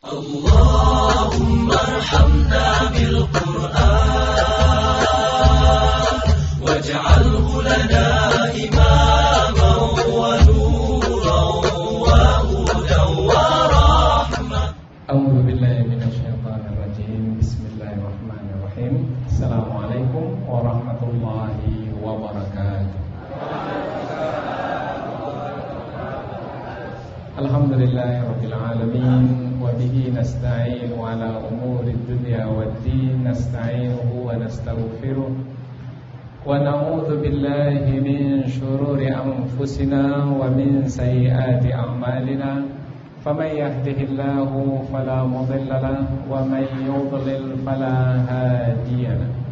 اللهم ارحمنا بالقرآن واجعله لنا إماما ونورا وهدى ورحمة. أعوذ بالله من الشيطان الرجيم. بسم الله الرحمن الرحيم. السلام عليكم ورحمة الله وبركاته. Alhamdulillahi Rabbil Alamin. Wa bihi nasta'inu ala umuri dunya waddin. Nasta'inuhu wa nastaghfiruh. Wa na'udzu billahi min shururi anfusina wa min sayyiati a'malina. Faman yahdihillahu fala mudilla lahu wa man yudlil fala hadiya lahu.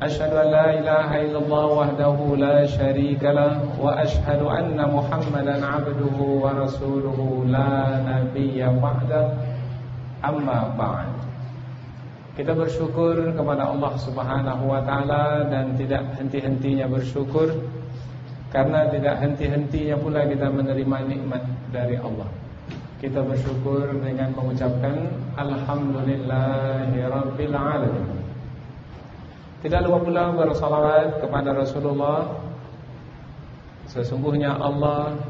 أشهد أن لا إله إلا الله وحده لا شريك له وأشهد أن محمدا عبده ورسوله لا نبي بعده أما بعد. Kita bersyukur kepada Allah Subhanahu wa taala dan tidak henti-hentinya bersyukur, karena tidak henti-hentinya pula kita menerima nikmat dari Allah. Kita bersyukur dengan mengucapkan alhamdulillahirabbil alamin. Tidak lupa pula bersalawat kepada Rasulullah. Sesungguhnya Allah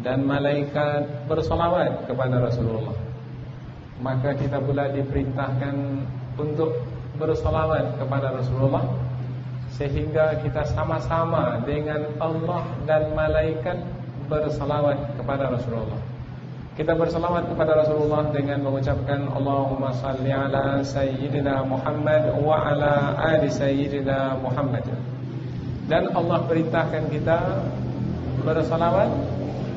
dan malaikat bersalawat kepada Rasulullah. Maka kita pula diperintahkan untuk bersalawat kepada Rasulullah, sehingga kita sama-sama dengan Allah dan malaikat bersalawat kepada Rasulullah. Kita bersalawat kepada Rasulullah dengan mengucapkan Allahumma salli ala Sayyidina Muhammad wa ala ali Sayyidina Muhammad. Dan Allah perintahkan kita bersalawat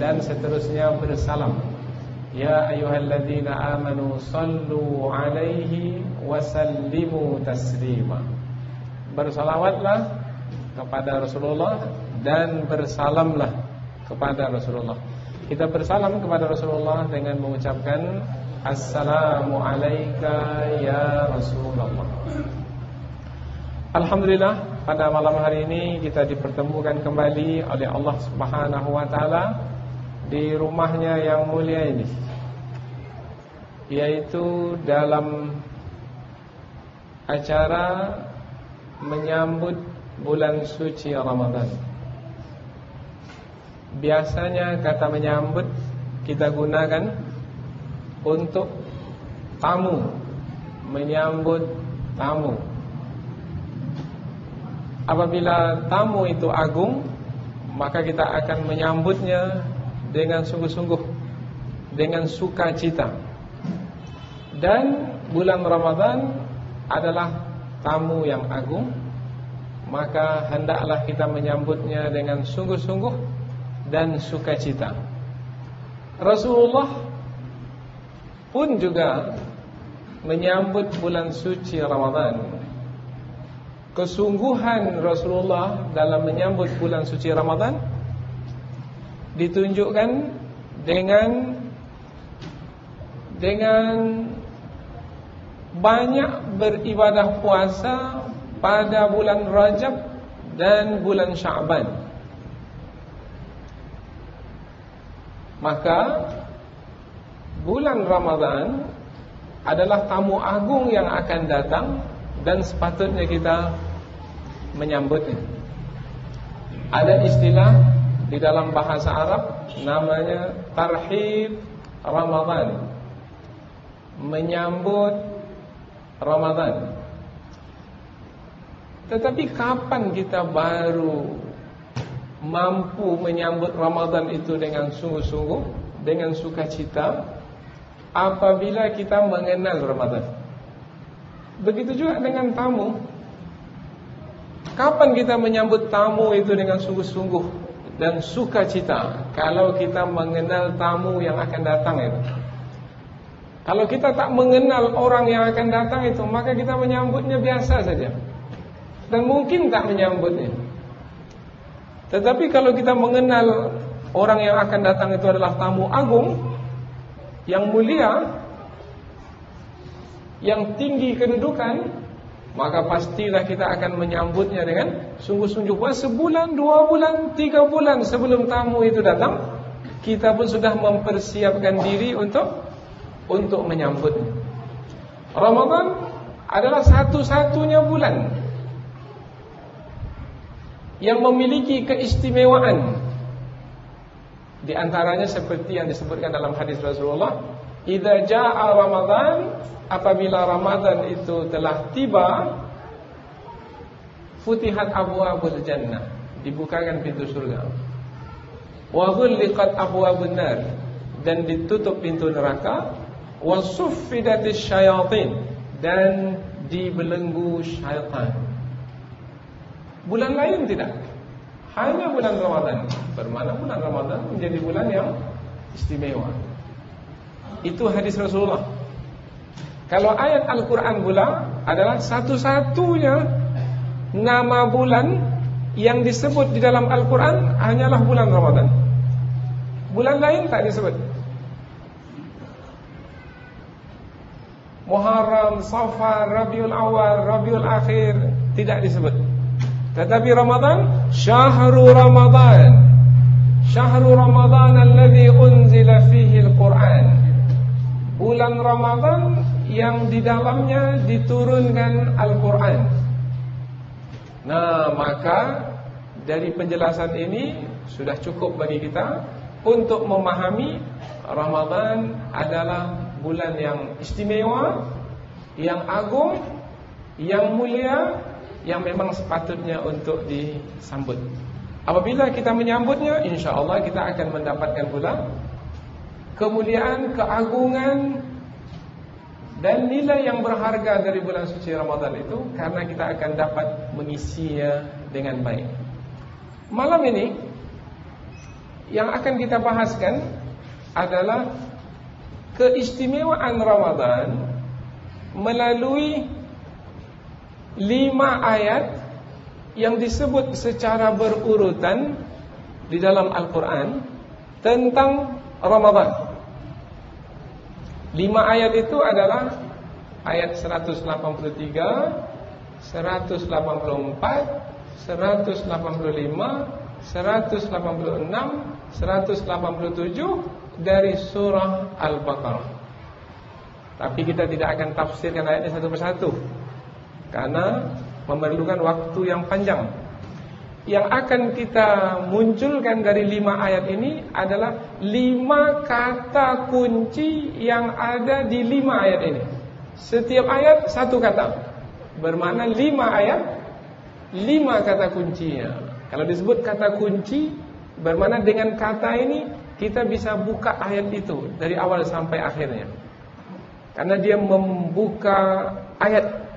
dan seterusnya bersalam. Ya ayyuhalladzina amanu sallu alaihi wa sallimu taslima. Bersalawatlah kepada Rasulullah dan bersalamlah kepada Rasulullah. Kita bersalam kepada Rasulullah dengan mengucapkan Assalamu alayka ya Rasulullah. Alhamdulillah, pada malam hari ini kita dipertemukan kembali oleh Allah Subhanahu wa taala di rumahnya yang mulia ini, yaitu dalam acara menyambut bulan suci Ramadan. Biasanya kata menyambut kita gunakan untuk tamu, menyambut tamu. Apabila tamu itu agung, maka kita akan menyambutnya dengan sungguh-sungguh, dengan sukacita. Dan bulan Ramadan adalah tamu yang agung, maka hendaklah kita menyambutnya dengan sungguh-sungguh dan sukacita. Rasulullah pun juga menyambut bulan suci Ramadan. Kesungguhan Rasulullah dalam menyambut bulan suci Ramadan ditunjukkan dengan banyak beribadah puasa pada bulan Rajab dan bulan Sya'ban. Maka bulan Ramadan adalah tamu agung yang akan datang dan sepatutnya kita menyambutnya. Ada istilah di dalam bahasa Arab namanya tarhib Ramadan, menyambut Ramadan. Tetapi kapan kita baru mampu menyambut Ramadan itu dengan sungguh-sungguh, dengan sukacita? Apabila kita mengenal Ramadan. Begitu juga dengan tamu. Kapan kita menyambut tamu itu dengan sungguh-sungguh dan sukacita? Kalau kita mengenal tamu yang akan datang itu. Kalau kita tak mengenal orang yang akan datang itu, maka kita menyambutnya biasa saja, dan mungkin tak menyambutnya. Tetapi kalau kita mengenal orang yang akan datang itu adalah tamu agung, yang mulia, yang tinggi kedudukan, maka pastilah kita akan menyambutnya dengan sungguh-sungguh. Sebulan, 2 bulan, 3 bulan sebelum tamu itu datang, kita pun sudah mempersiapkan diri untuk untuk menyambutnya. Ramadan adalah satu-satunya bulan yang memiliki keistimewaan. Di antaranya seperti yang disebutkan dalam hadis Rasulullah, idza jaa Ramadan, apabila Ramadan itu telah tiba, futihat abwaabul jannah, dibukakan pintu surga. Wa ghulliqat abwaabun nar, dan ditutup pintu neraka. Wa suffidatis syayatin, dan dibelenggu syaitan. Bulan lain tidak, hanya bulan Ramadan. Bermana bulan Ramadan menjadi bulan yang istimewa. Itu hadis Rasulullah. Kalau ayat Al-Quran pula adalah satu-satunya nama bulan yang disebut di dalam Al-Quran hanyalah bulan Ramadan. Bulan lain tak disebut. Muharram, Safar, Rabiul Awal, Rabiul Akhir tidak disebut. Tetapi Ramadan, Syahrul Ramadan, Syahrul Ramadan alladzi unzila fihi al-Quran. Bulan Ramadan yang di dalamnya diturunkan Al-Quran. Nah, maka dari penjelasan ini sudah cukup bagi kita untuk memahami Ramadan adalah bulan yang istimewa, yang agung, yang mulia, yang memang sepatutnya untuk disambut. Apabila kita menyambutnya, insya-Allah kita akan mendapatkan pula kemuliaan, keagungan, dan nilai yang berharga dari bulan suci Ramadan itu, karena kita akan dapat mengisinya dengan baik. Malam ini yang akan kita bahaskan adalah keistimewaan Ramadan melalui 5 ayat yang disebut secara berurutan di dalam Al-Quran tentang Ramadan. 5 ayat itu adalah ayat 183, 184, 185, 186, 187 dari surah Al-Baqarah. Tapi kita tidak akan tafsirkan ayatnya satu persatu karena memerlukan waktu yang panjang. Yang akan kita munculkan dari 5 ayat ini adalah 5 kata kunci yang ada di 5 ayat ini. Setiap ayat satu kata, bermakna 5 ayat 5 kata kuncinya. Kalau disebut kata kunci, bermakna dengan kata ini kita bisa buka ayat itu dari awal sampai akhirnya. Karena dia membuka ayat,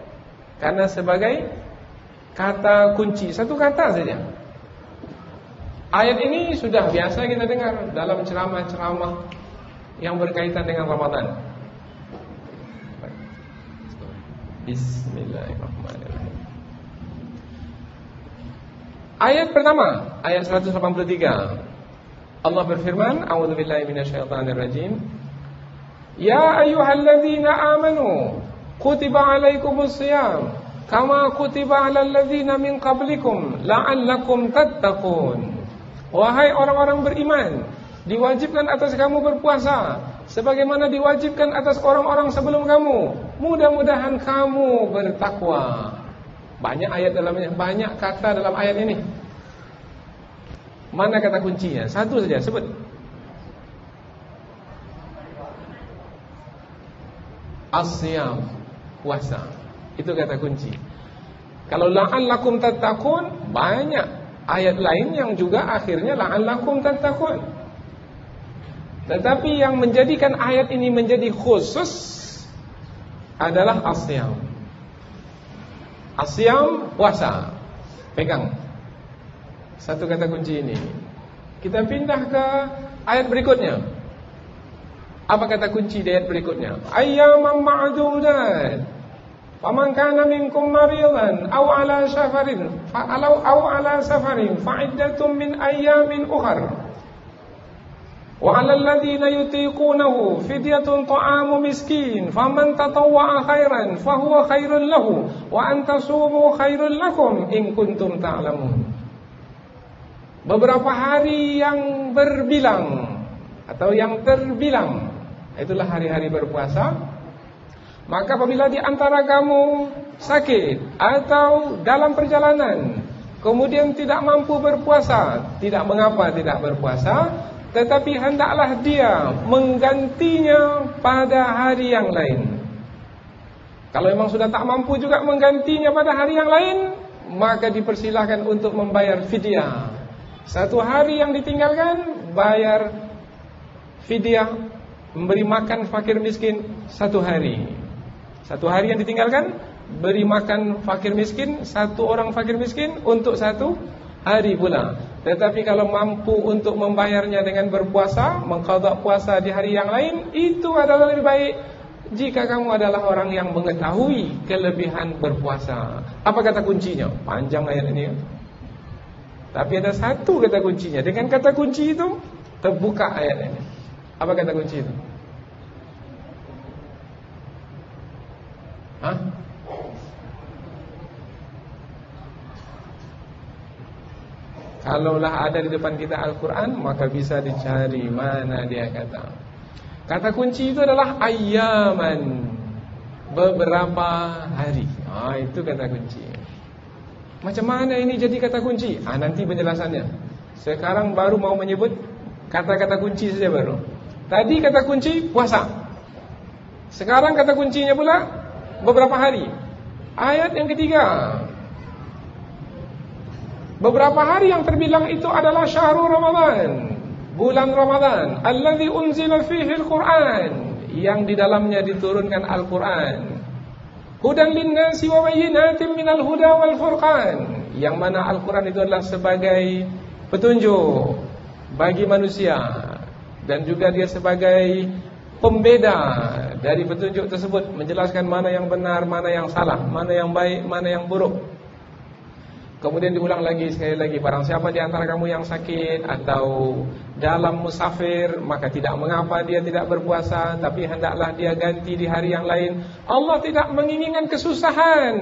karena sebagai kata kunci, satu kata saja. Ayat ini sudah biasa kita dengar dalam ceramah-ceramah yang berkaitan dengan Ramadan. Bismillahirrahmanirrahim. Ayat pertama, ayat 183. Allah berfirman, a'udzubillahi minasyaitonirrajim. Ya ayyuhalladzina amanu kutiba alaikumus shiyam kama kutiba alal ladzina min qablikum la'allakum tattaqun. Wahai orang-orang beriman, diwajibkan atas kamu berpuasa sebagaimana diwajibkan atas orang-orang sebelum kamu. Mudah-mudahan kamu bertakwa. Banyak ayat dalamnya, banyak kata dalam ayat ini. Mana kata kuncinya? Satu saja, sebut. As-siyam, puasa. Itu kata kunci. Kalau la'allakum tattaqun, banyak ayat lain yang juga akhirnya la'allakum tattaqun. Tetapi yang menjadikan ayat ini menjadi khusus adalah as-siyam. As-siyam, puasa. Pegang satu kata kunci ini. Kita pindah ke ayat berikutnya. Apa kata kunci di ayat berikutnya? Ayyaman ma'dudat. Faman kana minkum maridan aw ala safarin fa'iddatun min ayyamin ukhra. Wa 'alal ladzina yutiqunahu fidyatun ta'amu miskin faman tatawwa'a khairan fahuwa khairul lahu wa an tasumu khairul lakum in kuntum ta'lamun. Beberapa hari yang berbilang atau yang terbilang, Itulah hari-hari berpuasa. Maka apabila di antara kamu sakit atau dalam perjalanan, kemudian tidak mampu berpuasa, tidak mengapa tidak berpuasa, tetapi hendaklah dia menggantinya pada hari yang lain. Kalau memang sudah tak mampu juga menggantinya pada hari yang lain, maka dipersilahkan untuk membayar fidyah. Satu hari yang ditinggalkan, bayar fidyah, memberi makan fakir miskin satu hari. Satu hari yang ditinggalkan, beri makan fakir miskin, satu orang fakir miskin untuk satu hari pula. Tetapi kalau mampu untuk membayarnya dengan berpuasa, mengqadha puasa di hari yang lain, itu adalah lebih baik jika kamu adalah orang yang mengetahui kelebihan berpuasa. Apa kata kuncinya? Panjang ayat ini. Tapi ada satu kata kuncinya. Dengan kata kunci itu terbuka ayat ini. Apa kata kunci itu? Hah? Kalaulah ada di depan kita Al-Quran, maka bisa dicari mana dia kata. Kata kunci itu adalah ayyaman, beberapa hari. Itu kata kunci. Macam mana ini jadi kata kunci? Nanti penjelasannya. Sekarang baru mau menyebut kata-kata kunci saja baru. Tadi kata kunci puasa. Sekarang kata kuncinya pula beberapa hari. Ayat yang ketiga. Beberapa hari yang terbilang itu adalah syahrul Ramadan, bulan Ramadan, allazi unzila fihi al-Quran, yang di dalamnya diturunkan Al-Quran. Hudan linnasi wa bayyinatin minal huda wal furqan, yang mana Al-Quran itu adalah sebagai petunjuk bagi manusia, dan juga dia sebagai pembeda dari petunjuk tersebut, menjelaskan mana yang benar, mana yang salah, mana yang baik, mana yang buruk. Kemudian diulang lagi sekali lagi, barang siapa di antara kamu yang sakit atau dalam musafir, maka tidak mengapa dia tidak berpuasa, tapi hendaklah dia ganti di hari yang lain. Allah tidak menginginkan kesusahan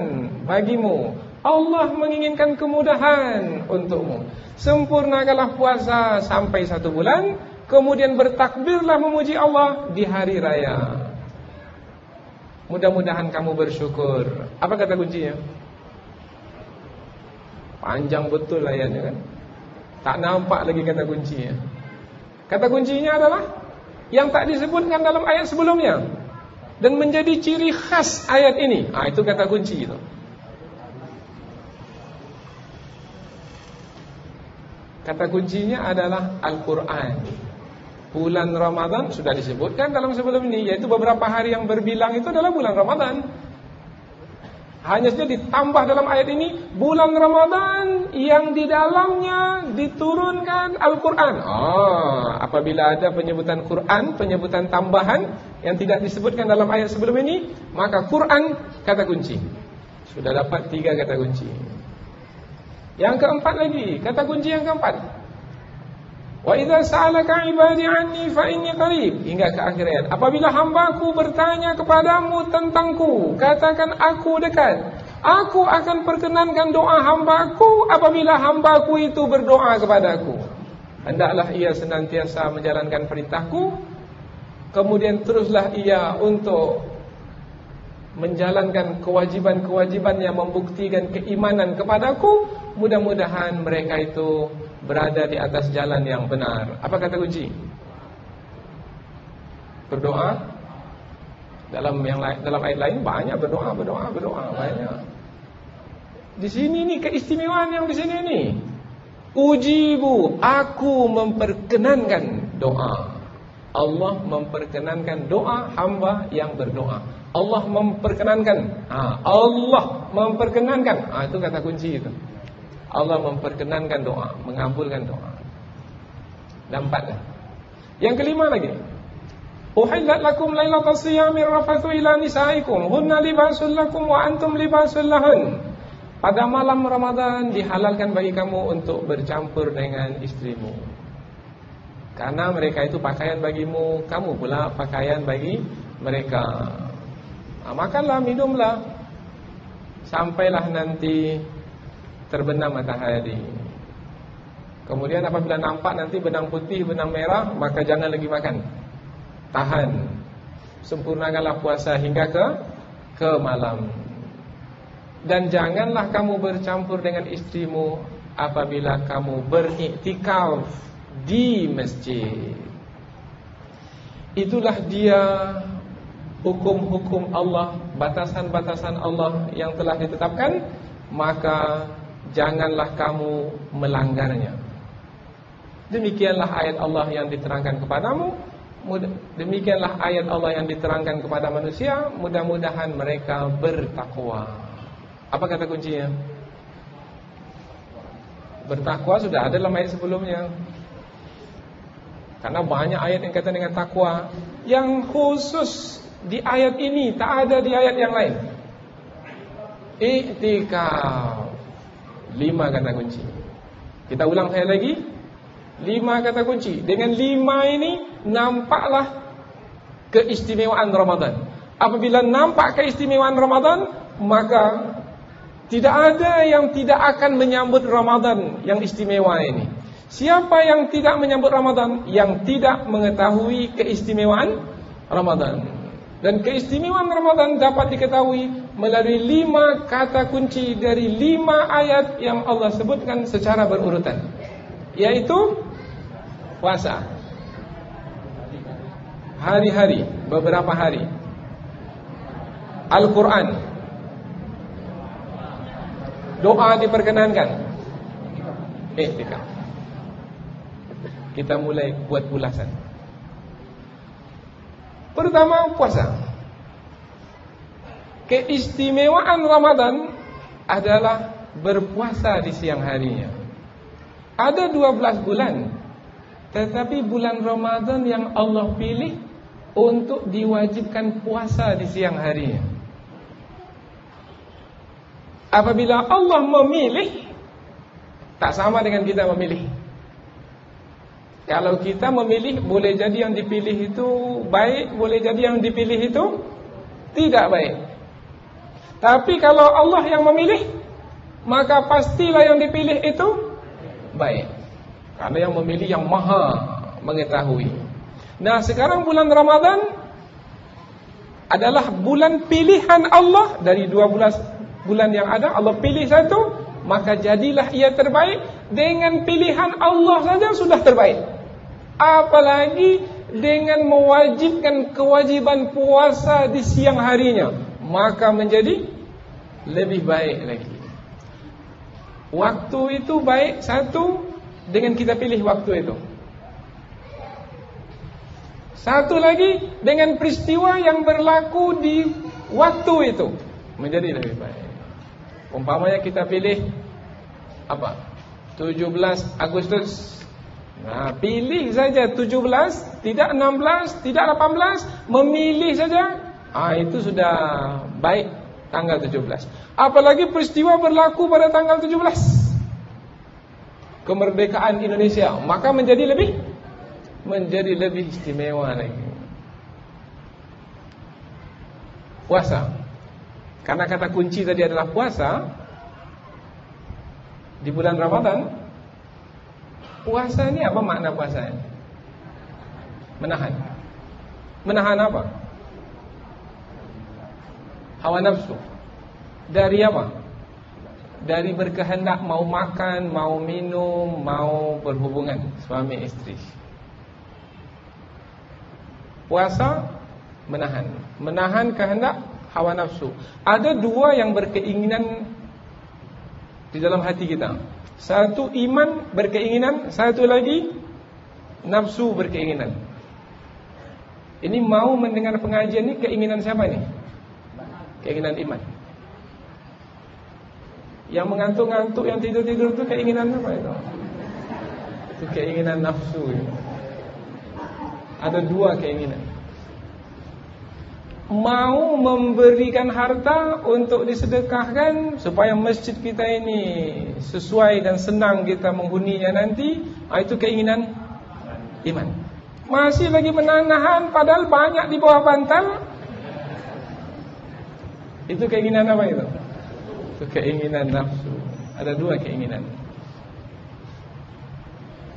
bagimu, Allah menginginkan kemudahan untukmu. Sempurnakanlah puasa sampai 1 bulan, kemudian bertakbirlah memuji Allah di hari raya. Mudah-mudahan kamu bersyukur. Apa kata kuncinya? Panjang betul ayatnya kan. Tak nampak lagi kata kuncinya. Kata kuncinya adalah yang tak disebutkan dalam ayat sebelumnya, dan menjadi ciri khas ayat ini. Itu kata kunci itu. Kata kuncinya adalah Al-Quran. Bulan Ramadan sudah disebutkan dalam sebelum ini, yaitu beberapa hari yang berbilang itu adalah bulan Ramadan. Hanya saja ditambah dalam ayat ini bulan Ramadan yang di dalamnya diturunkan Al-Quran. Apabila ada penyebutan Quran, penyebutan tambahan yang tidak disebutkan dalam ayat sebelum ini, maka Quran kata kunci. Sudah dapat 3 kata kunci. Yang keempat lagi, kata kunci yang keempat, wa idza sa'alaka 'ibadi 'anni fa inni qarib, hingga ke akhir ayat. Apabila hambaku bertanya kepadamu tentangku, katakan aku dekat. Aku akan perkenankan doa hambaku apabila hambaku itu berdoa kepadaku. Hendaklah ia senantiasa menjalankan perintahku, kemudian teruslah ia untuk menjalankan kewajiban-kewajiban yang membuktikan keimanan kepadaku. Mudah-mudahan mereka itu berada di atas jalan yang benar. Apa kata kunci? Berdoa. Dalam ayat lain banyak berdoa banyak. Di sini nih keistimewaan yang di sini nih. Ujibu, aku memperkenankan doa. Allah memperkenankan doa hamba yang berdoa. Allah memperkenankan. Allah memperkenankan. Itu kata kunci itu. Allah memperkenankan doa, mengabulkan doa. Dan 4 dah. Yang kelima lagi, uhillat lakum lailatas siyami rafathu ila nisaikum hunna libasul lakum wa antum libasul lahun. Pada malam Ramadan dihalalkan bagi kamu untuk bercampur dengan istrimu, karena mereka itu pakaian bagimu, kamu pula pakaian bagi mereka. Makanlah, minumlah sampailah nanti terbenam matahari. Kemudian apabila nampak nanti benang putih, benang merah, maka jangan lagi makan. Tahan sempurnakanlah puasa hingga ke malam. Dan janganlah kamu bercampur dengan istrimu apabila kamu beriktikaf di masjid. Itulah dia hukum-hukum Allah, batasan-batasan Allah yang telah ditetapkan, maka janganlah kamu melanggarnya. Demikianlah ayat Allah yang diterangkan kepadamu. Demikianlah ayat Allah yang diterangkan kepada manusia. Mudah-mudahan mereka bertakwa. Apa kata kuncinya? Bertakwa sudah ada dalam ayat sebelumnya. Karena banyak ayat yang kata dengan takwa. Yang khusus di ayat ini tak ada di ayat yang lain. Iktikaf. 5 kata kunci. Kita ulang sekali lagi. 5 kata kunci. Dengan 5 ini nampaklah keistimewaan Ramadan. Apabila nampak keistimewaan Ramadan, maka tidak ada yang tidak akan menyambut Ramadan yang istimewa ini. Siapa yang tidak menyambut Ramadan? Yang tidak mengetahui keistimewaan Ramadan. Dan keistimewaan Ramadan dapat diketahui melalui 5 kata kunci dari 5 ayat yang Allah sebutkan secara berurutan, yaitu puasa, hari-hari, beberapa hari, Al-Quran, doa diperkenankan, iktikaf. Kita mulai buat ulasan. Pertama, puasa. Keistimewaan Ramadan adalah berpuasa di siang harinya. Ada 12 bulan, tetapi bulan Ramadan yang Allah pilih untuk diwajibkan puasa di siang harinya. Apabila Allah memilih, tak sama dengan kita memilih. Kalau kita memilih, boleh jadi yang dipilih itu baik, boleh jadi yang dipilih itu tidak baik. Tapi kalau Allah yang memilih, maka pastilah yang dipilih itu baik. Karena yang memilih yang maha mengetahui. Nah, sekarang bulan Ramadan adalah bulan pilihan Allah. Dari 12 bulan yang ada, Allah pilih satu, maka jadilah ia terbaik. Dengan pilihan Allah saja sudah terbaik, apalagi dengan mewajibkan kewajiban puasa di siang harinya, maka menjadi lebih baik lagi. Waktu itu baik, satu, dengan kita pilih waktu itu. Satu lagi, dengan peristiwa yang berlaku di waktu itu, menjadi lebih baik. Umpamanya kita pilih apa? 17 Agustus. Nah, pilih saja 17, tidak 16, tidak 18, memilih saja. Itu sudah baik tanggal 17. Apalagi peristiwa berlaku pada tanggal 17, kemerdekaan Indonesia, maka menjadi lebih istimewa lagi. Puasa. Karena kata kunci tadi adalah puasa di bulan Ramadan. Puasa ini apa makna puasa ini? Menahan. Menahan apa? Hawa nafsu. Dari apa? Dari berkehendak mau makan, mau minum, mau berhubungan suami istri. Puasa menahan. Menahan kehendak hawa nafsu. Ada 2 yang berkeinginan di dalam hati kita. Satu iman berkeinginan, satu lagi nafsu berkeinginan. Ini mau mendengar pengajian ini keinginan siapa ini? Keinginan iman. Yang mengantuk-ngantuk, yang tidur-tidur itu keinginan apa itu? Itu keinginan nafsu. Ada 2 keinginan. Mau memberikan harta untuk disedekahkan supaya masjid kita ini sesuai dan senang kita menghuninya nanti, itu keinginan iman. Masih lagi menahan padahal banyak di bawah bantal. Itu keinginan apa itu? Itu keinginan nafsu. Ada 2 keinginan.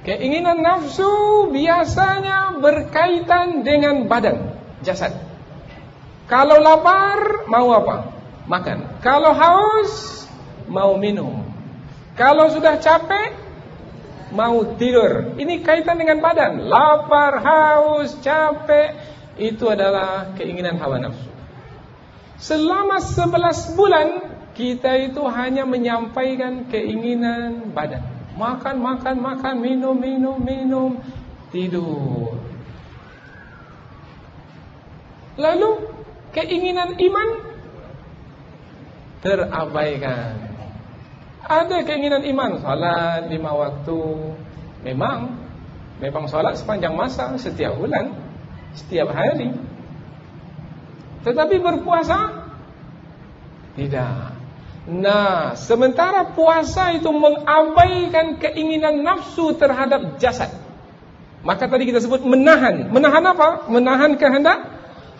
Keinginan nafsu biasanya berkaitan dengan badan, jasad. Kalau lapar, mau apa? Makan. Kalau haus, mau minum. Kalau sudah capek, mau tidur. Ini kaitan dengan badan. Lapar, haus, capek, itu adalah keinginan hawa nafsu. Selama 11 bulan kita itu hanya menyampaikan keinginan badan. Makan, minum, tidur. Lalu keinginan iman terabaikan. Ada keinginan iman, salat 5 waktu. Memang salat sepanjang masa, setiap bulan, setiap hari. Tetapi berpuasa tidak. Nah, sementara puasa itu mengabaikan keinginan nafsu terhadap jasad, maka tadi kita sebut menahan. Menahan apa? Menahan kehendak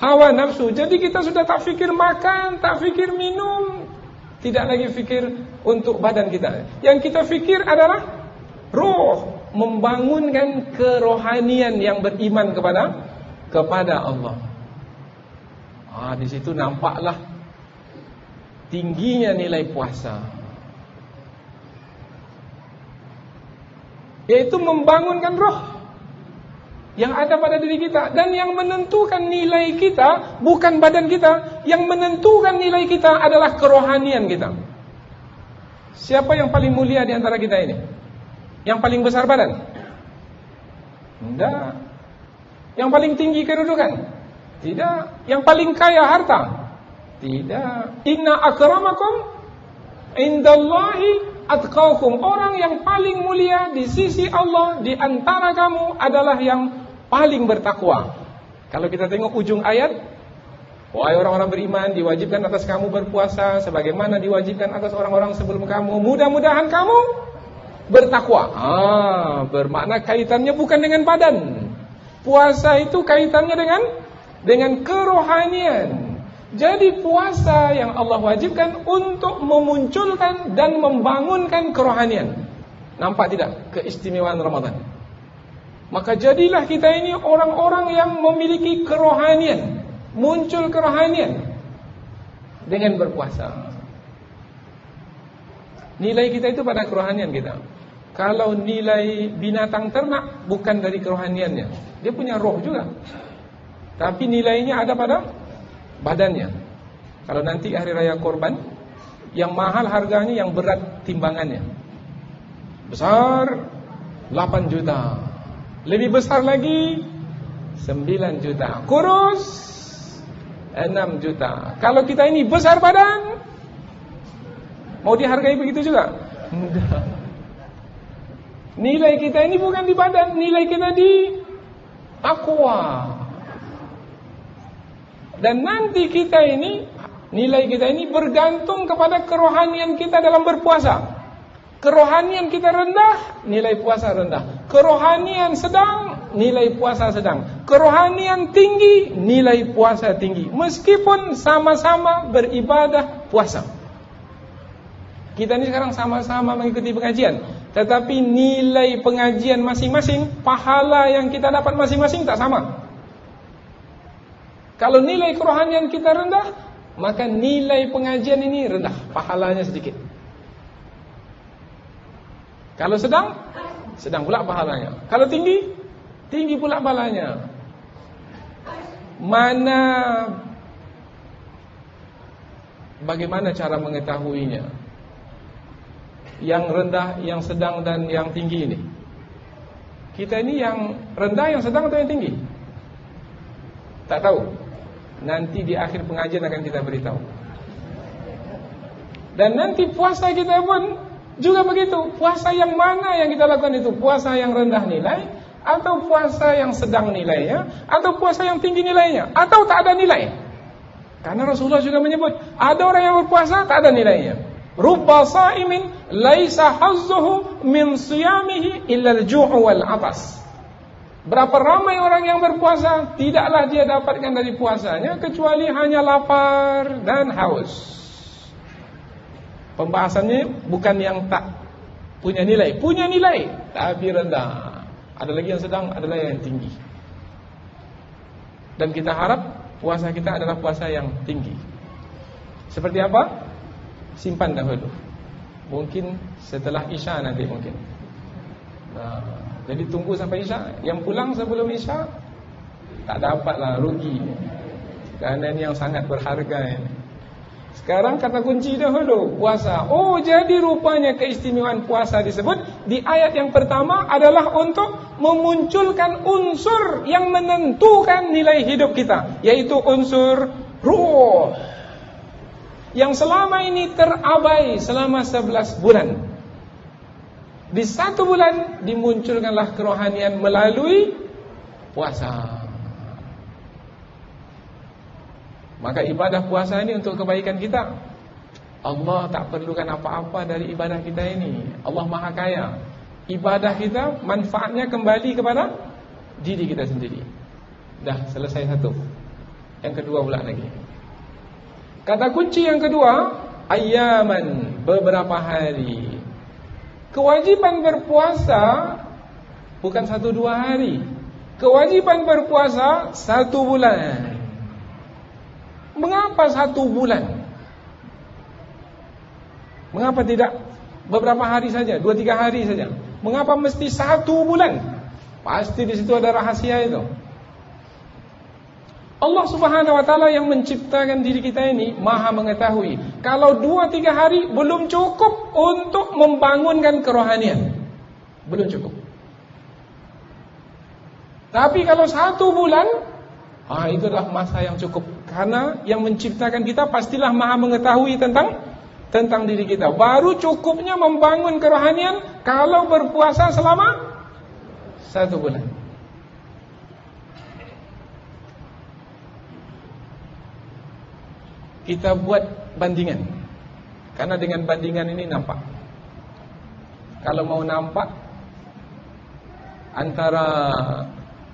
hawa nafsu. Jadi kita sudah tak fikir makan, tak fikir minum, tidak lagi fikir untuk badan kita. Yang kita fikir adalah roh, membangunkan kerohanian yang beriman kepada Allah. Di situ nampaklah tingginya nilai puasa, yaitu membangunkan roh yang ada pada diri kita. Dan yang menentukan nilai kita bukan badan kita. Yang menentukan nilai kita adalah kerohanian kita. Siapa yang paling mulia di antara kita ini? Yang paling besar badan? Tidak. Yang paling tinggi kedudukan? Tidak. Yang paling kaya harta? Tidak. Inna akramakum indallahi atqakum. Orang yang paling mulia di sisi Allah di antara kamu adalah yang paling bertakwa. Kalau kita tengok ujung ayat, wahai orang-orang beriman, diwajibkan atas kamu berpuasa sebagaimana diwajibkan atas orang-orang sebelum kamu. Mudah-mudahan kamu bertakwa. Bermakna kaitannya bukan dengan badan. Puasa itu kaitannya dengan kerohanian. Jadi puasa yang Allah wajibkan untuk memunculkan dan membangunkan kerohanian. Nampak tidak keistimewaan Ramadan? Maka jadilah kita ini orang-orang yang memiliki kerohanian, muncul kerohanian dengan berpuasa. Nilai kita itu pada kerohanian kita. Kalau nilai binatang ternak bukan dari kerohaniannya, dia punya roh juga, tapi nilainya ada pada badannya. Kalau nanti hari raya korban, yang mahal harganya, yang berat timbangannya. Besar 8 juta, lebih besar lagi 9 juta, kurus 6 juta. Kalau kita ini besar badan, mau dihargai begitu juga? Enggak. Nilai kita ini bukan di badan, nilai kita di takwa. Dan nanti kita ini, nilai kita ini bergantung kepada kerohanian kita dalam berpuasa. Kerohanian kita rendah, nilai puasa rendah. Kerohanian sedang, nilai puasa sedang. Kerohanian tinggi, nilai puasa tinggi. Meskipun sama-sama beribadah puasa. Kita ini sekarang sama-sama mengikuti pengajian, tetapi nilai pengajian masing-masing, pahala yang kita dapat masing-masing tak sama. Kalau nilai kerohanian kita rendah, maka nilai pengajian ini rendah, pahalanya sedikit. Kalau sedang, sedang pula pahalanya. Kalau tinggi, tinggi pula pahalanya. Bagaimana cara mengetahuinya? Yang rendah, yang sedang, dan yang tinggi ini. Kita ini yang rendah, yang sedang, atau yang tinggi? Tak tahu. Nanti di akhir pengajian akan kita beritahu. Dan nanti puasa kita pun juga begitu. Puasa yang mana yang kita lakukan itu? Puasa yang rendah nilai, atau puasa yang sedang nilainya, atau puasa yang tinggi nilainya, atau tak ada nilai? Karena Rasulullah juga menyebut, ada orang yang berpuasa tak ada nilainya. Rubba sa'imin laisa hazzuhu min siyamihi illa al-ju'u wal 'atas. Berapa ramai orang yang berpuasa, tidaklah dia dapatkan dari puasanya kecuali hanya lapar dan haus. Pembahasannya bukan yang tak punya nilai tapi rendah. Ada lagi yang sedang, ada lagi yang tinggi. Dan kita harap puasa kita adalah puasa yang tinggi. Seperti apa? Simpan dahulu. Mungkin setelah Isya nanti mungkin. Jadi tunggu sampai Isya. Yang pulang sebelum Isya tak dapatlah, rugi. Kerana ini yang sangat berharga ini. Sekarang kata kunci dahulu, puasa. Oh, jadi rupanya keistimewaan puasa disebut di ayat yang pertama adalah untuk memunculkan unsur yang menentukan nilai hidup kita, yaitu unsur ruh, yang selama ini terabai selama 11 bulan. Di 1 bulan dimunculkanlah kerohanian melalui puasa. Maka ibadah puasa ini untuk kebaikan kita. Allah tak perlukan apa-apa dari ibadah kita ini. Allah Maha Kaya. Ibadah kita manfaatnya kembali kepada diri kita sendiri. Dah selesai satu. Yang kedua pula lagi. Kata kunci yang kedua, ayyaman, beberapa hari. Kewajiban berpuasa bukan 1-2 hari. Kewajiban berpuasa 1 bulan. Mengapa 1 bulan? Mengapa tidak beberapa hari saja, 2-3 hari saja? Mengapa mesti 1 bulan? Pasti di situ ada rahasia itu. Allah Subhanahu wa taala yang menciptakan diri kita ini Maha mengetahui. Kalau 2-3 hari belum cukup untuk membangunkan kerohanian. Belum cukup. Tapi kalau 1 bulan, itu adalah masa yang cukup. Karena yang menciptakan kita pastilah Maha mengetahui tentang diri kita. Baru cukupnya membangun kerohanian kalau berpuasa selama 1 bulan. Kita buat bandingan. Karena dengan bandingan ini nampak. Kalau mau nampak antara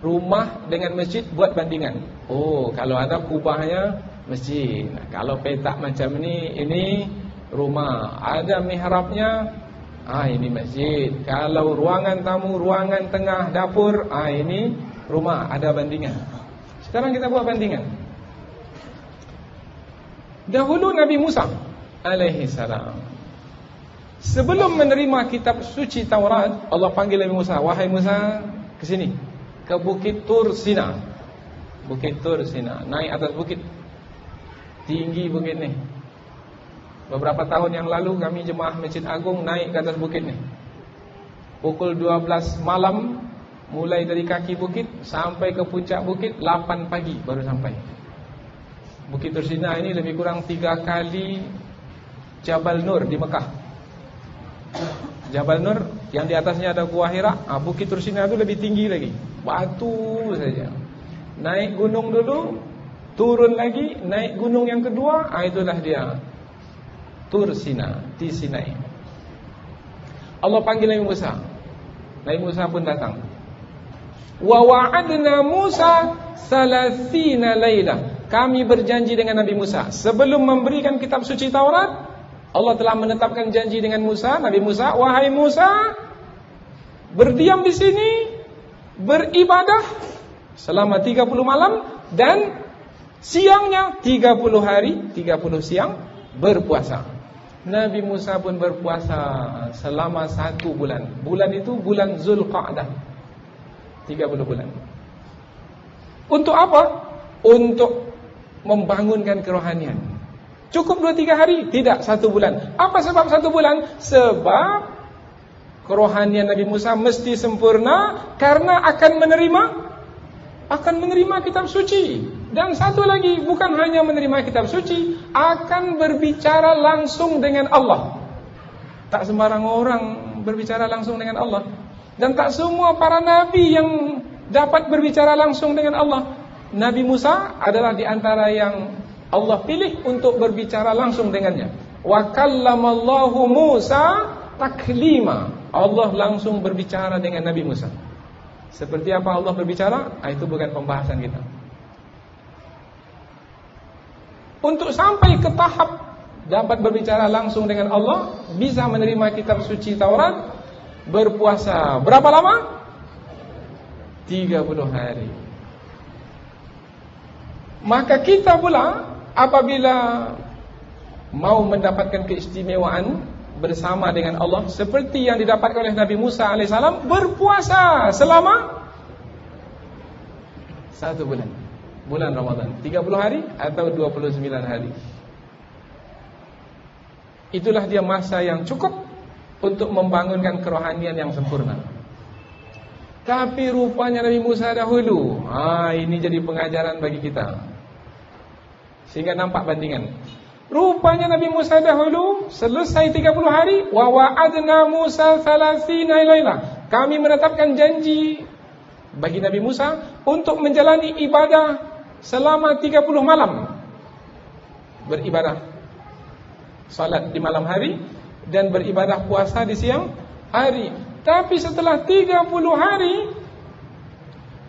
rumah dengan masjid, buat bandingan. Oh, kalau ada kubahnya masjid. Kalau petak macam ini rumah. Ada mihrabnya, ini masjid. Kalau ruangan tamu, ruangan tengah, dapur, ini rumah. Ada bandingan. Sekarang kita buat bandingan. Dahulu Nabi Musa alaihi salam, sebelum menerima kitab suci Taurat, Allah panggil Nabi Musa, wahai Musa, ke sini, ke Bukit Tur Sina. Bukit Tur Sina, naik atas bukit. Tinggi bukit ni. Beberapa tahun yang lalu kami jemaah Masjid Agung naik ke atas bukit ni. Pukul 12 malam, mulai dari kaki bukit sampai ke puncak bukit, 8 pagi baru sampai. Bukit Tur Sina ini lebih kurang 3 kali Jabal Nur di Mekah. Jabal Nur yang di atasnya ada Gua Hira. Bukit Tur Sina itu lebih tinggi lagi. Batu saja. Naik gunung dulu, turun lagi, naik gunung yang kedua, itulah dia Tur Sina, di Sinai. Allah panggil Nabi Musa. Nabi Musa pun datang. Wa wa'adna Musa 30 laila. Kami berjanji dengan Nabi Musa. Sebelum memberikan kitab suci Taurat, Allah telah menetapkan janji dengan Musa. Nabi Musa, wahai Musa, berdiam di sini, beribadah selama 30 malam, dan siangnya 30 hari, 30 siang berpuasa. Nabi Musa pun berpuasa selama 1 bulan. Bulan itu bulan Zulqa'dah, 30 bulan. Untuk apa? Untuk membangunkan kerohanian. Cukup 2-3 hari? Tidak, 1 bulan. Apa sebab 1 bulan? Sebab kerohanian Nabi Musa mesti sempurna karena akan menerima kitab suci. Dan satu lagi, bukan hanya menerima kitab suci, akan berbicara langsung dengan Allah. Tak sembarang orang berbicara langsung dengan Allah. Dan tak semua para nabi yang dapat berbicara langsung dengan Allah. Nabi Musa adalah di antara yang Allah pilih untuk berbicara langsung dengannya. Wa kallamallahu Musa taklima. Allah langsung berbicara dengan Nabi Musa. Seperti apa Allah berbicara? Itu bukan pembahasan kita. Untuk sampai ke tahap dapat berbicara langsung dengan Allah, bisa menerima kitab suci Taurat, berpuasa berapa lama? 30 hari. Maka kita pula apabila mau mendapatkan keistimewaan bersama dengan Allah seperti yang didapatkan oleh Nabi Musa alaihissalam, berpuasa selama 1 bulan, bulan Ramadan, 30 hari atau 29 hari. Itulah dia masa yang cukup untuk membangunkan kerohanian yang sempurna. Tapi rupanya Nabi Musa dahulu, ini jadi pengajaran bagi kita, sehingga nampak bandingan. Rupanya Nabi Musa dahulu selesai 30 hari, wa wa'adna Musa 30 lailah. Kami menetapkan janji bagi Nabi Musa untuk menjalani ibadah selama 30 malam. Beribadah salat di malam hari dan beribadah puasa di siang hari. Tapi setelah 30 hari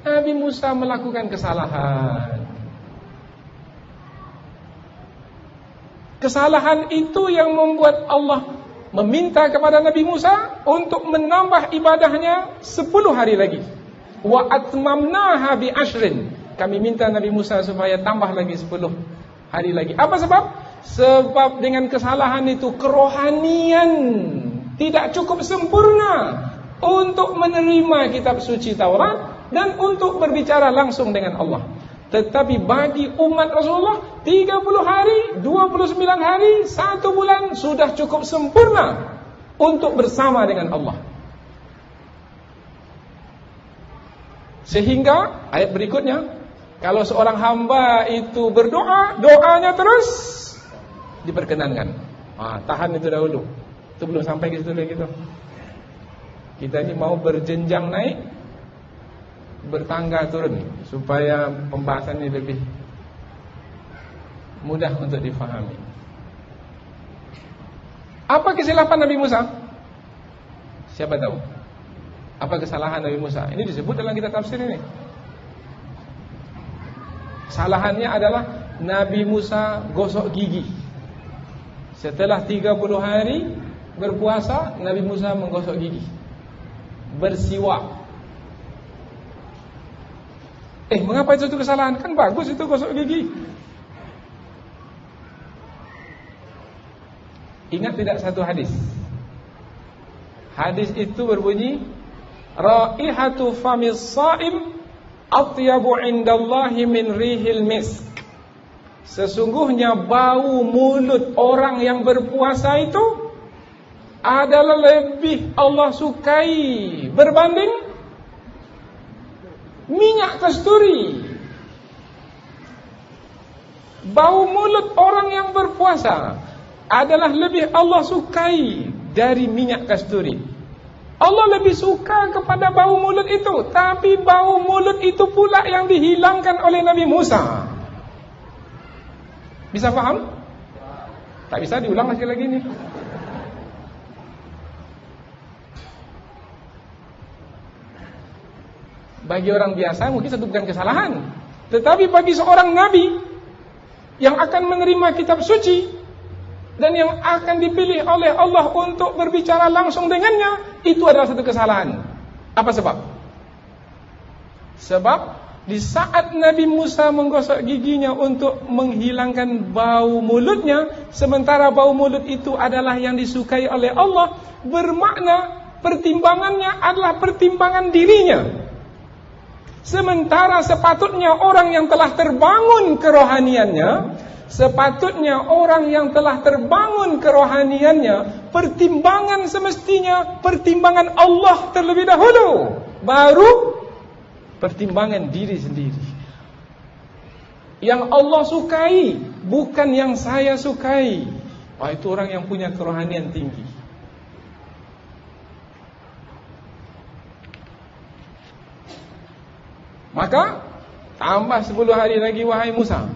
Nabi Musa melakukan kesalahan. Kesalahan itu yang membuat Allah meminta kepada Nabi Musa untuk menambah ibadahnya 10 hari lagi. Wa atmamnaha bi ashrin. Kami minta Nabi Musa supaya tambah lagi 10 hari lagi. Apa sebab? Sebab dengan kesalahan itu kerohanian tidak cukup sempurna untuk menerima kitab suci Taurat dan untuk berbicara langsung dengan Allah. Tetapi bagi umat Rasulullah 30 hari, 29 hari, 1 bulan sudah cukup sempurna untuk bersama dengan Allah. Sehingga ayat berikutnya, kalau seorang hamba itu berdoa, doanya terus diperkenankan. Tahan itu dahulu. Itu belum sampai ke situ lagi kita. Kita ini mau berjenjang naik, bertangga turun, supaya pembahasan ini lebih mudah untuk difahami. Apa kesilapan Nabi Musa? Siapa tahu? Apa kesalahan Nabi Musa? Ini disebut dalam kitab tafsir ini. Kesalahannya adalah Nabi Musa gosok gigi. Setelah 30 hari berpuasa, Nabi Musa menggosok gigi, bersiwak. Mengapa itu kesalahan? Kan bagus itu gosok gigi. Ingat tidak satu hadis? Hadis itu berbunyi, raihatu famis shaim atyabu indallahi min rihil misk. Sesungguhnya bau mulut orang yang berpuasa itu adalah lebih Allah sukai berbanding minyak kasturi. Bau mulut orang yang berpuasa adalah lebih Allah sukai dari minyak kasturi. Allah lebih suka kepada bau mulut itu, tapi bau mulut itu pula yang dihilangkan oleh Nabi Musa. Bisa paham? Tak bisa, diulang lagi nih. Bagi orang biasa mungkin itu bukan kesalahan, tetapi bagi seorang nabi yang akan menerima kitab suci dan yang akan dipilih oleh Allah untuk berbicara langsung dengannya, itu adalah satu kesalahan. Apa sebab? Sebab di saat Nabi Musa menggosok giginya untuk menghilangkan bau mulutnya, sementara bau mulut itu adalah yang disukai oleh Allah, bermakna pertimbangannya adalah pertimbangan dirinya. Sementara sepatutnya orang yang telah terbangun kerohaniannya, pertimbangan semestinya pertimbangan Allah terlebih dahulu, baru pertimbangan diri sendiri. Yang Allah sukai, bukan yang saya sukai. Itu orang yang punya kerohanian tinggi. Maka tambah 10 hari lagi wahai Musa.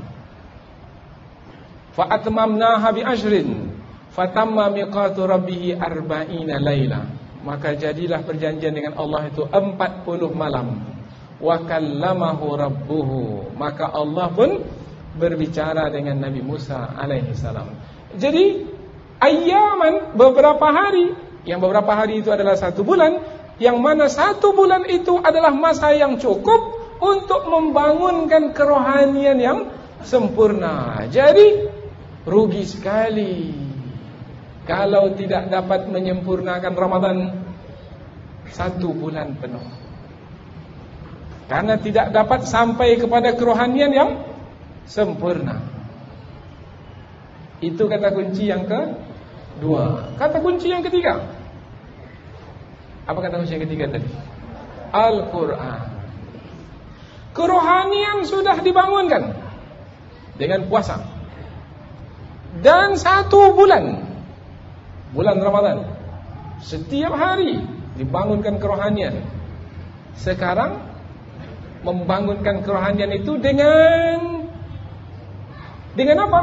Fa atmamnaha bi ashrin fatamma miqatu rabbih 40 laila. Maka jadilah perjanjian dengan Allah itu 40 malam. Wa kallamahu rabbuhu. Maka Allah pun berbicara dengan Nabi Musa alaihi salam. Jadi ayyaman, beberapa hari, yang beberapa hari itu adalah 1 bulan, yang mana 1 bulan itu adalah masa yang cukup untuk membangunkan kerohanian yang sempurna. Jadi rugi sekali kalau tidak dapat menyempurnakan Ramadan 1 bulan penuh, karena tidak dapat sampai kepada kerohanian yang sempurna. Itu kata kunci yang kedua. Kata kunci yang ketiga, apa kata kunci yang ketiga tadi? Al-Quran. Kerohanian sudah dibangunkan dengan puasa, dan 1 bulan Ramadan setiap hari dibangunkan kerohanian. Sekarang membangunkan kerohanian itu dengan apa?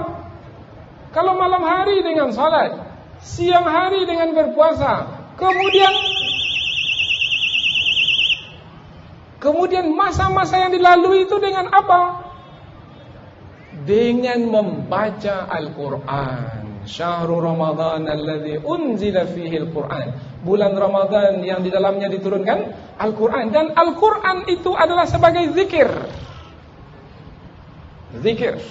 Kalau malam hari dengan salat, siang hari dengan berpuasa, kemudian masa-masa yang dilalui itu dengan apa? Dengan membaca Al-Quran. Syahrul Ramadan alladzi unzila fihi Al-Quran. Bulan Ramadan yang di dalamnya diturunkan Al-Quran. Dan Al-Quran itu adalah sebagai zikir. Zikir.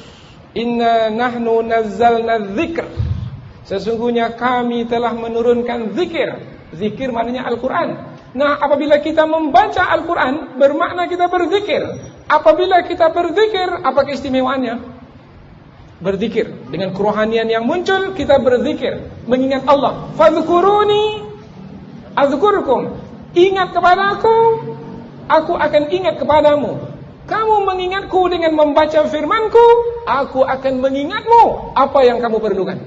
Inna nahnu nazzalna dzikr. Sesungguhnya kami telah menurunkan zikir. Zikir maknanya Al-Quran. Nah, apabila kita membaca Al-Quran, bermakna kita berzikir. Apabila kita berzikir, apa keistimewaannya? Berzikir dengan kerohanian yang muncul, kita berzikir, mengingat Allah. Fadhkuruni azkurkum. Ingat kepadaku, aku akan ingat kepadamu. Kamu mengingatku dengan membaca firmanku, aku akan mengingatmu apa yang kamu perlukan,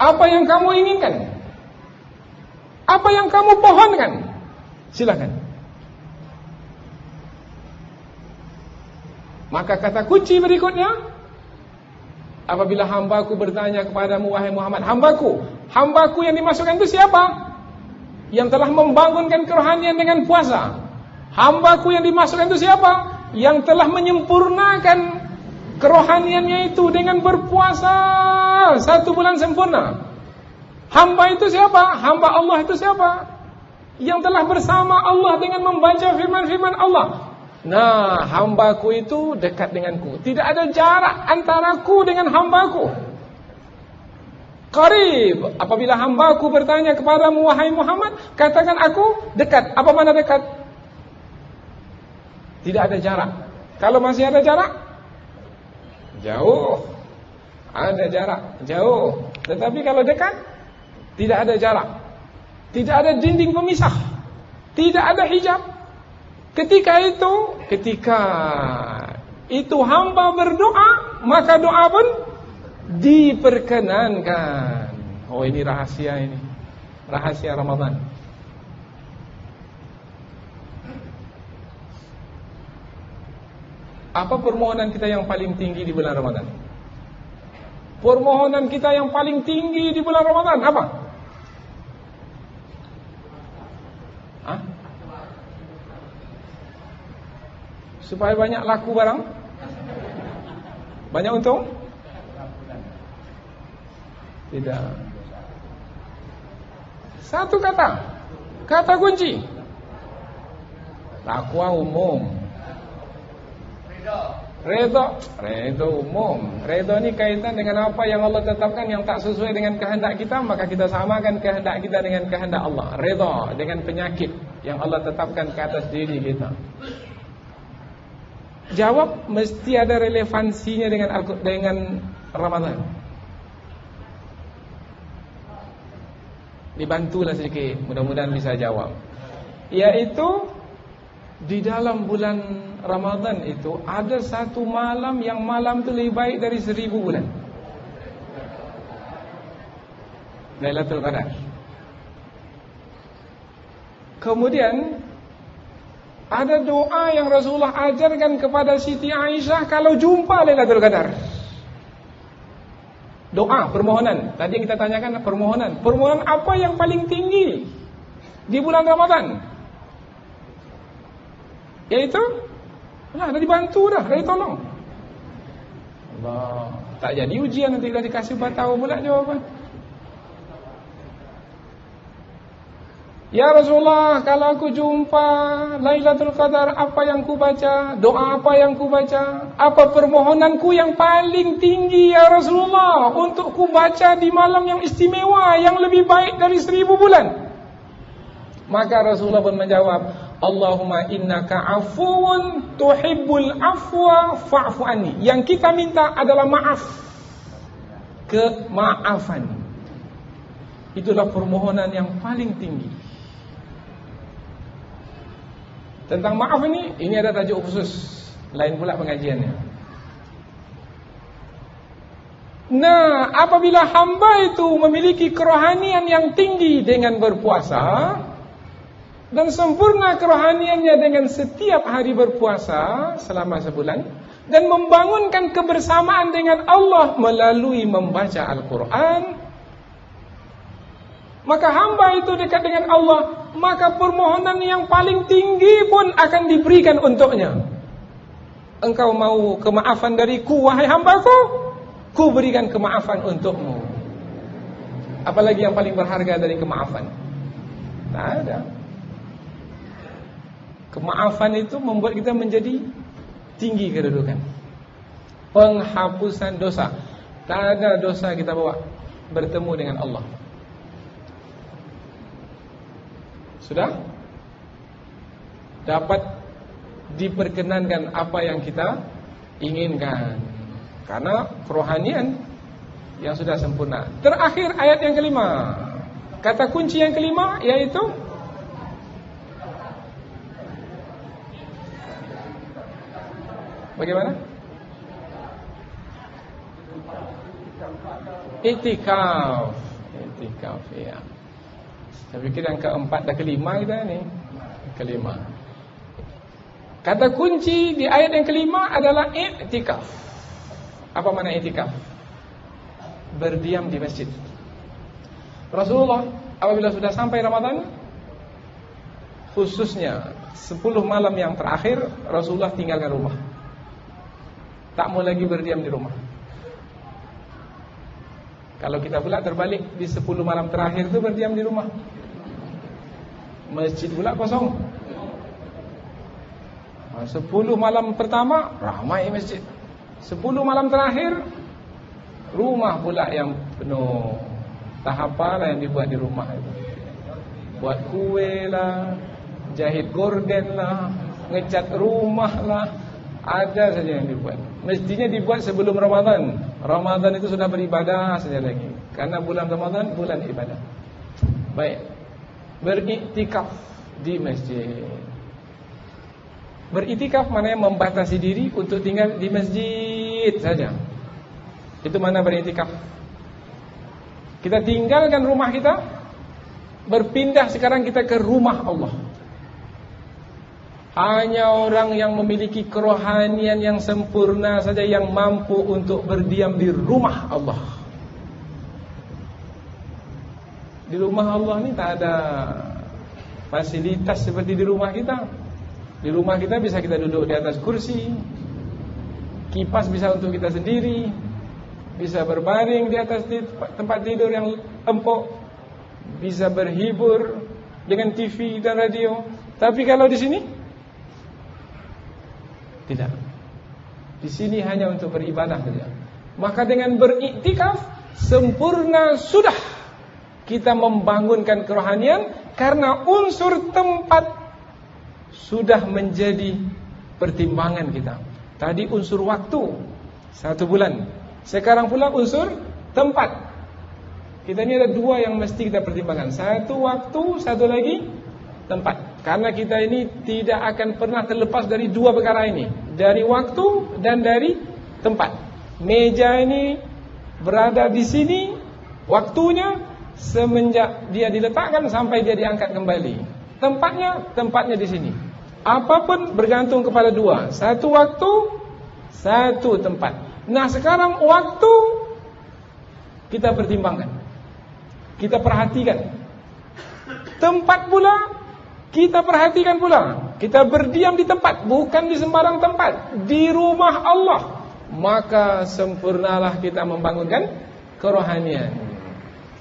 apa yang kamu inginkan, apa yang kamu pohonkan. Silakan. Maka kata kunci berikutnya, apabila hambaku bertanya kepadamu, wahai Muhammad, hambaku yang dimasukkan itu siapa? Yang telah membangunkan kerohanian dengan puasa. Hambaku yang dimasukkan itu siapa? Yang telah menyempurnakan kerohaniannya itu dengan berpuasa 1 bulan sempurna. Hamba itu siapa? Hamba Allah itu siapa? Yang telah bersama Allah dengan membaca firman-firman Allah. Nah, hambaku itu dekat denganku. Tidak ada jarak antaraku dengan hambaku. Qarib. Apabila hambaku bertanya kepadamu, wahai Muhammad, katakan aku dekat. Apa mana dekat? Tidak ada jarak. Kalau masih ada jarak, jauh. Ada jarak, jauh. Tetapi kalau dekat, tidak ada jarak. Tidak ada dinding pemisah. Tidak ada hijab. Ketika itu hamba berdoa, maka doa pun diperkenankan. Oh, ini rahasia ini. Rahasia Ramadan. Apa permohonan kita yang paling tinggi di bulan Ramadan? Permohonan kita yang paling tinggi di bulan Ramadan apa? Hah? Supaya banyak laku barang, banyak untung? Tidak. Satu kata kunci. Takwa umum. Redha umum. Redha ini kaitan dengan apa yang Allah tetapkan yang tak sesuai dengan kehendak kita, maka kita samakan kehendak kita dengan kehendak Allah. Redha dengan penyakit yang Allah tetapkan ke atas diri kita. Jawab mesti ada relevansinya dengan Ramadan. Dibantulah sedikit, mudah-mudahan bisa jawab. Yaitu di dalam bulan Ramadan itu ada 1 malam yang malam itu lebih baik dari 1000 bulan. Lailatul Qadar. Kemudian ada doa yang Rasulullah ajarkan kepada Siti Aisyah kalau jumpa Lailatul Qadar. Doa, permohonan. Tadi kita tanyakan permohonan. Permohonan apa yang paling tinggi di bulan Ramadan? Yaitu, ada dibantu dah, ada ditolong. Allah, tak jadi ujian nanti dah dikasih tahu pula jawaban. Ya Rasulullah, kalau aku jumpa Lailatul Qadar, apa yang ku baca? Doa apa yang ku baca? Apa permohonanku yang paling tinggi ya Rasulullah untuk ku baca di malam yang istimewa, yang lebih baik dari 1000 bulan? Maka Rasulullah pun menjawab, Allahumma innaka afuwun tuhibbul afwa fa'fu anni. Yang kita minta adalah maaf, kemaafan. Itulah permohonan yang paling tinggi. Tentang maaf ini ada tajuk khusus, lain pula pengajiannya. Nah, apabila hamba itu memiliki kerohanian yang tinggi dengan berpuasa, dan sempurna kerohaniannya dengan setiap hari berpuasa selama sebulan, dan membangunkan kebersamaan dengan Allah melalui membaca Al-Quran, maka hamba itu dekat dengan Allah, maka permohonan yang paling tinggi pun akan diberikan untuknya. Engkau mau kemaafan dariku, wahai hambaku, ku berikan kemaafan untukmu. Apalagi yang paling berharga dari kemaafan? Tak ada. Kemaafan itu membuat kita menjadi tinggi kedudukan. Penghapusan dosa. Tak ada dosa kita bawa bertemu dengan Allah. Sudah dapat diperkenankan apa yang kita inginkan, karena kerohanian yang sudah sempurna. Terakhir ayat yang kelima, kata kunci yang kelima yaitu bagaimana? Itikaf. Itikaf, ya. Saya pikir yang keempat dan kelima kita ni. Kelima. Kata kunci di ayat yang kelima adalah i'tikaf. Apa makna i'tikaf? Berdiam di masjid. Rasulullah apabila sudah sampai Ramadan, khususnya 10 malam yang terakhir, Rasulullah tinggalkan rumah. Tak mau lagi berdiam di rumah. Kalau kita pula terbalik, di 10 malam terakhir itu berdiam di rumah, masjid pula kosong. 10 malam pertama ramai masjid, 10 malam terakhir rumah pula yang penuh. Tak apalah yang dibuat di rumah itu. Buat kue lah, jahit gorden lah, ngecat rumah lah, ada saja yang dibuat. Mestinya dibuat sebelum Ramadan. Ramadan itu sudah beribadah saja lagi, karena bulan Ramadan bulan ibadah. Baik, beriktikaf di masjid. Beriktikaf maknanya membatasi diri untuk tinggal di masjid saja. Itu mana beriktikaf. Kita tinggalkan rumah kita, berpindah sekarang kita ke rumah Allah. Hanya orang yang memiliki kerohanian yang sempurna saja yang mampu untuk berdiam di rumah Allah. Di rumah Allah ni tak ada fasilitas seperti di rumah kita. Di rumah kita bisa kita duduk di atas kursi, kipas bisa untuk kita sendiri, bisa berbaring di atas tempat tidur yang empuk, bisa berhibur dengan TV dan radio. Tapi kalau di sini tidak. Di sini hanya untuk beribadah saja. Maka dengan beriktikaf sempurna sudah kita membangunkan kerohanian, karena unsur tempat sudah menjadi pertimbangan kita. Tadi unsur waktu 1 bulan, sekarang pula unsur tempat. Kita ini ada 2 yang mesti kita pertimbangkan. 1 waktu, 1 lagi tempat. Karena kita ini tidak akan pernah terlepas dari 2 perkara ini, dari waktu dan dari tempat. Meja ini berada di sini, waktunya semenjak dia diletakkan sampai dia diangkat kembali. Tempatnya di sini. Apapun bergantung kepada 2, 1 waktu, 1 tempat. Nah sekarang waktu kita pertimbangkan, kita perhatikan. Tempat pula kita perhatikan pula. Kita berdiam di tempat, bukan di sembarang tempat, di rumah Allah. Maka sempurnalah kita membangunkan kerohanian.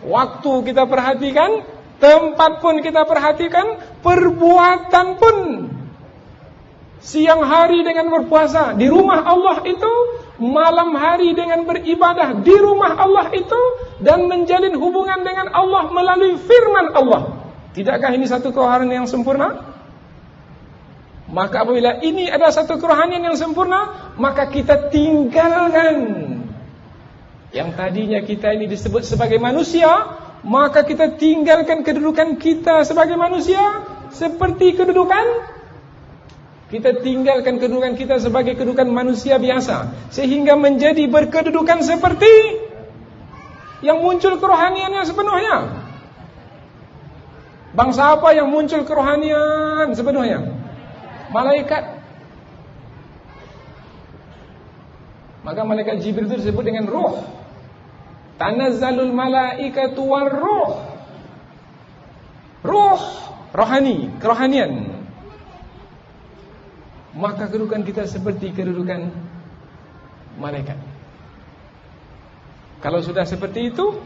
Waktu kita perhatikan, tempat pun kita perhatikan, perbuatan pun. Siang hari dengan berpuasa di rumah Allah itu, malam hari dengan beribadah di rumah Allah itu, dan menjalin hubungan dengan Allah melalui firman Allah. Tidakkah ini satu kerohanian yang sempurna? Maka apabila ini adalah satu kerohanian yang sempurna, maka kita tinggalkan yang tadinya kita ini disebut sebagai manusia, maka kita tinggalkan kedudukan kita sebagai manusia seperti kedudukan kita tinggalkan kedudukan kita sebagai kedudukan manusia biasa, sehingga menjadi berkedudukan seperti yang muncul kerohaniannya sepenuhnya. Bangsa apa yang muncul kerohanian sepenuhnya? Malaikat. Maka malaikat Jibril itu disebut dengan ruh. Tanazzalul malaikatu war-ruh. Ruh, rohani, kerohanian. Maka kedudukan kita seperti kedudukan malaikat. Kalau sudah seperti itu,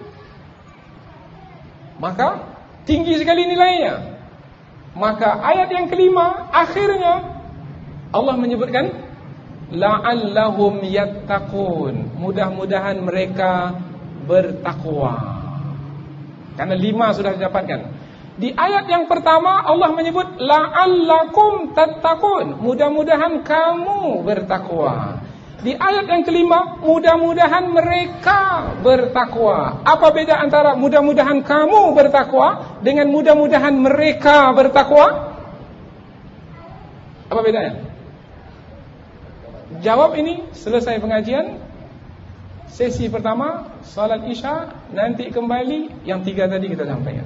maka tinggi sekali nilainya. Maka ayat yang kelima akhirnya Allah menyebutkan la'allahum yattaqun, mudah-mudahan mereka bertakwa. Karena 5 sudah didapatkan. Di ayat yang pertama Allah menyebut la'allakum tattaqun, mudah-mudahan kamu bertakwa. Di ayat yang kelima, mudah-mudahan mereka bertakwa. Apa beda antara mudah-mudahan kamu bertakwa dengan mudah-mudahan mereka bertakwa? Apa bedanya? Jawab ini selesai pengajian. Sesi pertama salat Isya, nanti kembali yang 3 tadi kita sampaikan.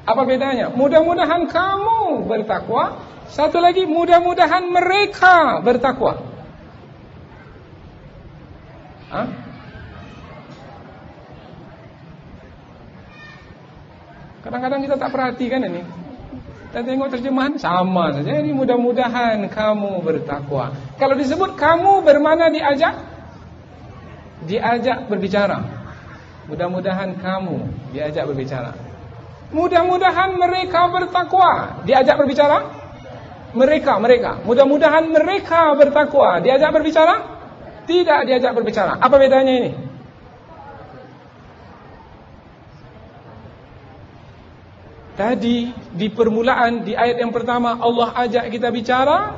Apa bedanya? Mudah-mudahan kamu bertakwa. Satu lagi, mudah-mudahan mereka bertakwa. Kadang-kadang kita tak perhatikan ini. Kita tengok terjemahan sama saja. Ini mudah-mudahan kamu bertakwa. Kalau disebut kamu bermakna diajak berbicara. Mudah-mudahan kamu diajak berbicara. Mudah-mudahan mereka bertakwa, diajak berbicara. Mereka. Mudah-mudahan mereka bertakwa, diajak berbicara. Tidak diajak berbicara. Apa bedanya ini? Tadi di permulaan di ayat yang pertama Allah ajak kita bicara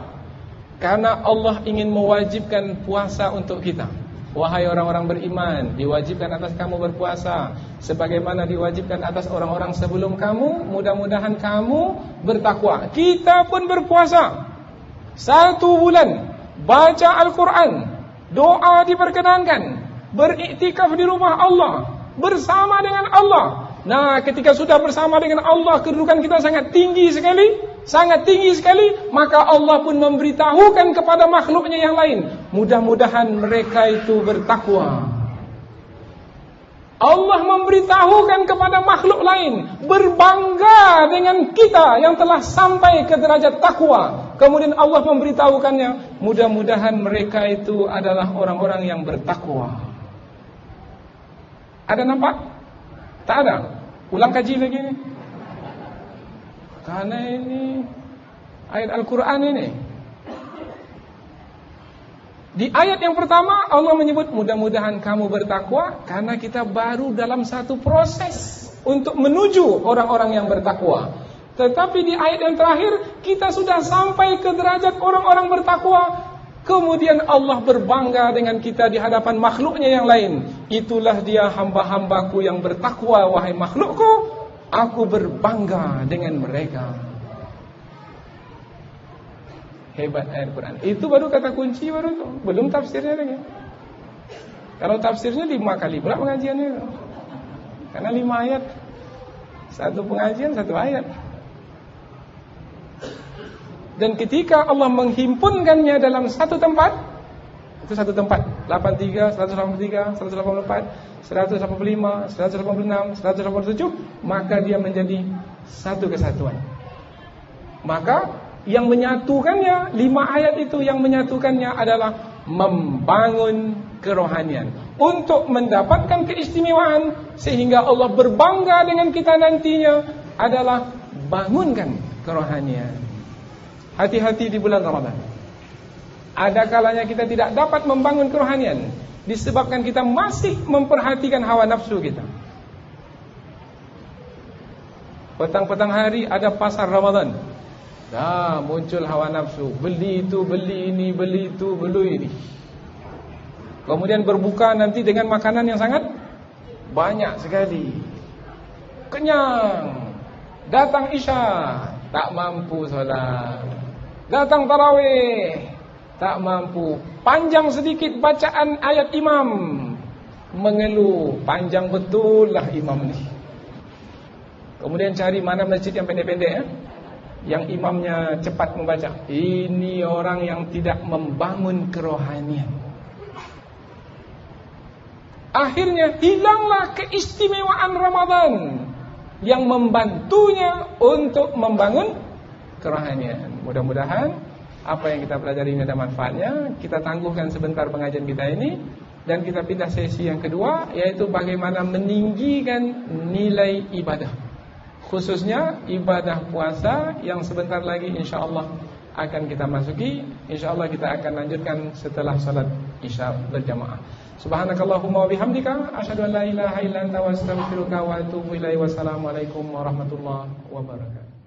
karena Allah ingin mewajibkan puasa untuk kita. Wahai orang-orang beriman, diwajibkan atas kamu berpuasa sebagaimana diwajibkan atas orang-orang sebelum kamu. Mudah-mudahan kamu bertakwa. Kita pun berpuasa 1 bulan, baca Al-Quran, doa diperkenankan, beriktikaf di rumah Allah, bersama dengan Allah. Nah, ketika sudah bersama dengan Allah, kedudukan kita sangat tinggi sekali, maka Allah pun memberitahukan kepada makhluknya yang lain, mudah-mudahan mereka itu bertakwa. Allah memberitahukan kepada makhluk lain, berbangga dengan kita yang telah sampai ke derajat takwa. Kemudian Allah memberitahukannya, mudah-mudahan mereka itu adalah orang-orang yang bertakwa. Ada nampak? Tak ada. Ulang kaji lagi ni. Karena ini ayat Al-Quran ini. Di ayat yang pertama Allah menyebut mudah-mudahan kamu bertakwa karena kita baru dalam satu proses untuk menuju orang-orang yang bertakwa. Tetapi di ayat yang terakhir kita sudah sampai ke derajat orang-orang bertakwa. Kemudian Allah berbangga dengan kita di hadapan makhluknya yang lain. Itulah dia hamba-hambaku yang bertakwa, wahai makhlukku. Aku berbangga dengan mereka. Hebat ayat Quran. Itu baru kata kunci baru itu. Belum tafsirnya lagi. Kalau tafsirnya 5 kali pula pengajiannya. Karena 5 ayat. Satu pengajian 1 ayat. Dan ketika Allah menghimpunkannya dalam satu tempat, itu satu tempat, 83, 183, 184, 185, 186, 187, maka dia menjadi satu kesatuan. Maka yang menyatukannya, 5 ayat itu yang menyatukannya adalah membangun kerohanian. untuk mendapatkan keistimewaan sehingga Allah berbangga dengan kita nantinya adalah bangunkan kerohanian. Hati-hati di bulan Ramadan. Ada kalanya kita tidak dapat membangun kerohanian disebabkan kita masih memperhatikan hawa nafsu kita. Petang-petang hari ada pasar Ramadan. Dah muncul hawa nafsu, beli itu, beli ini, beli itu, beli ini. Kemudian berbuka nanti dengan makanan yang sangat banyak sekali. Kenyang. Datang Isya, tak mampu salat. Datang tarawih, tak mampu. Panjang sedikit bacaan ayat imam, mengeluh, panjang betul lah imam ni. Kemudian cari mana masjid yang pendek-pendek ya? Yang imamnya cepat membaca. Ini orang yang tidak membangun kerohanian. Akhirnya hilanglah keistimewaan Ramadan yang membantunya untuk membangun kerohanian. Mudah-mudahan apa yang kita pelajari ini ada manfaatnya. Kita tangguhkan sebentar pengajian kita ini dan kita pindah sesi yang kedua, yaitu bagaimana meninggikan nilai ibadah, khususnya ibadah puasa yang sebentar lagi insyaAllah akan kita masuki. InsyaAllah kita akan lanjutkan setelah salat Isya berjamaah. Subhanakallahumma wa bihamdika asyhadu an la ilaha illa anta wa astaghfiruka wa atubu ilaik. Wassalamualaikum warahmatullahi wabarakatuh.